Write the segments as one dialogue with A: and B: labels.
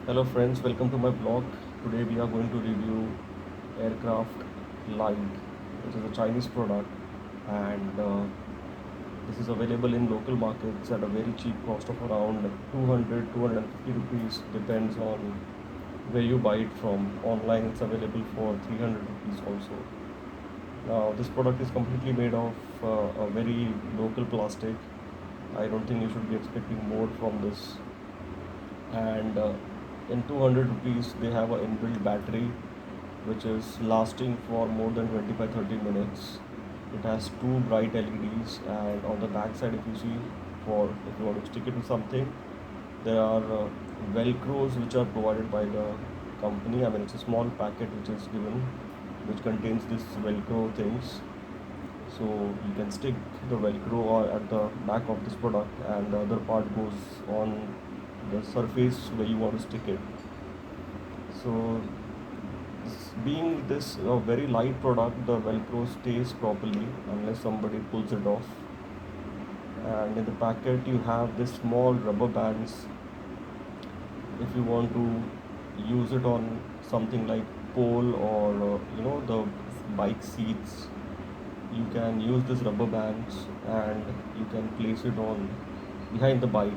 A: Hello friends, welcome to my blog. Today we are going to review aircraft light, which is a Chinese product, and this is available in local markets at a very cheap cost of around 200 rupees, depends on where you buy it from. Online it's available for 300 rupees also. Now this product is completely made of a very local plastic. I don't think you should be expecting more from this. And in 200 rupees they have an inbuilt battery which is lasting for more than 25-30 minutes. It has two bright LEDs, and on the back side, if you see, for if you want to stick it to something, there are velcros which are provided by the company. I mean, it's a small packet which is given, which contains this velcro things. So you can stick the velcro at the back of this product, and the other part goes on the surface where you want to stick it. So being this a very light product, the velcro stays properly unless somebody pulls it off. And in the packet you have this small rubber bands. If you want to use it on something like pole or the bike seats, you can use this rubber bands and you can place it on behind the bike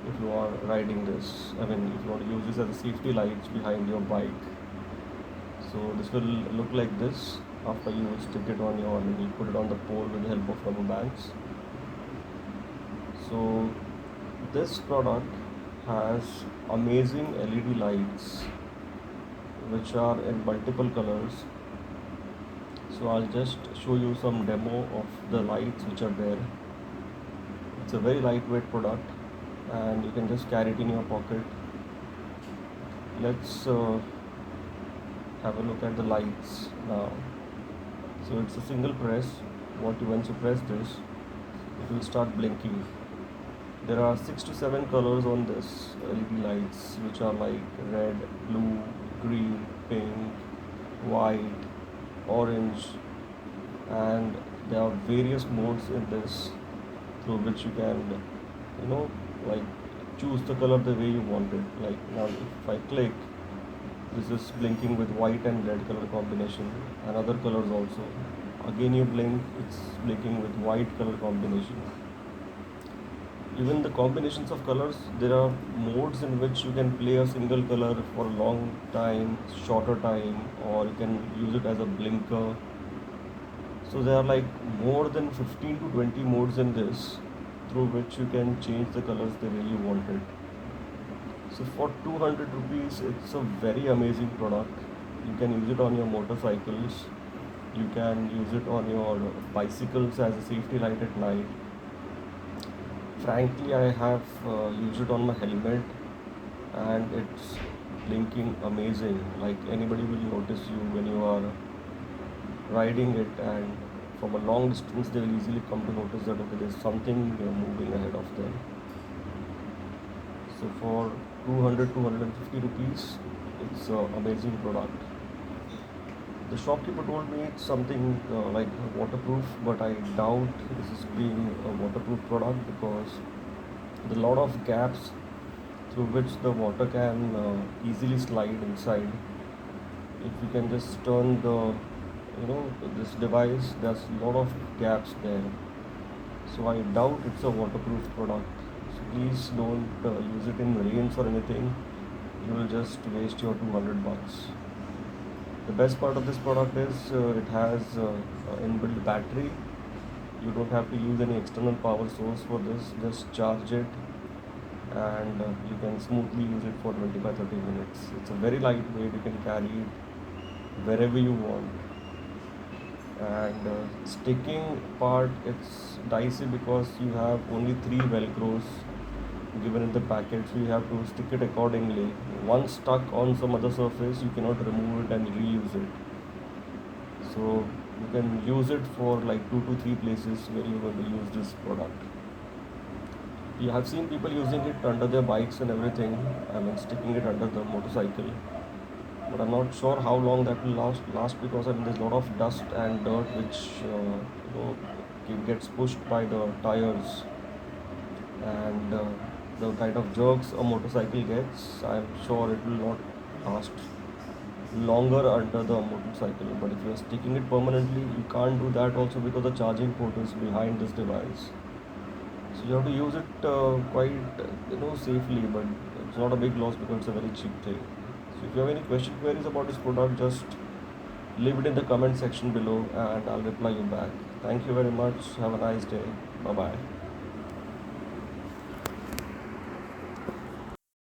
A: if you are riding this. I mean, if you want to use this as a safety lights behind your bike. So this will look like this after you stick it on your, I mean, you put it on the pole with the help of rubber bands. So this product has amazing LED lights which are in multiple colors. So I'll just show you some demo of the lights which are there. It's a very lightweight product and you can just carry it in your pocket. Let's have a look at the lights now. So it's a single press. Once you press this, it will start blinking. There are 6 to 7 colors on this LED lights, which are like red, blue, green, pink, white, orange, and there are various modes in this through which you can, you know, like choose the color the way you want it. Like now, if I click, this is blinking with white and red color combination, and other colors also. Again, you blink, it's blinking with white color combination. Even the combinations of colors, there are modes in which you can play a single color for a long time, shorter time, or you can use it as a blinker. So there are like more than 15 to 20 modes in this through which you can change the colors the way you want it. So for 200 rupees, it's a very amazing product. You can use it on your motorcycles, you can use it on your bicycles as a safety light at night. Frankly, I have used it on my helmet and it's blinking amazing. Like anybody will notice you when you are riding it, and from a long distance they will easily come to notice that okay, there's something moving ahead of them. So for 200 rupees, it's an amazing product. The shopkeeper told me it's something like waterproof, but I doubt this is being a waterproof product because there are a lot of gaps through which the water can easily slide inside. If you can just turn this device, there's a lot of gaps there. So I doubt it's a waterproof product. So please don't use it in rains or anything. You will just waste your 200 bucks. The best part of this product is it has inbuilt battery. You don't have to use any external power source for this. Just charge it and you can smoothly use it for 25-30 minutes. It's a very lightweight. You can carry it wherever you want. And sticking part, it's dicey because you have only 3 velcros given in the packet, so you have to stick it accordingly. Once stuck on some other surface, you cannot remove it and reuse it. So you can use it for like 2 to 3 places where you're going to use this product. You have seen people using it under their bikes and everything. I mean, sticking it under the motorcycle. But I'm not sure how long that will last because I mean there's a lot of dust and dirt which gets pushed by the tires, and the kind of jerks a motorcycle gets, I'm sure it will not last longer under the motorcycle. But if you're sticking it permanently, you can't do that also because the charging port is behind this device. So you have to use it quite safely, but it's not a big loss because it's a very cheap thing. So if you have any queries about this product, just leave it in the comment section below and I'll reply you back. Thank you very much. Have a nice day. Bye bye.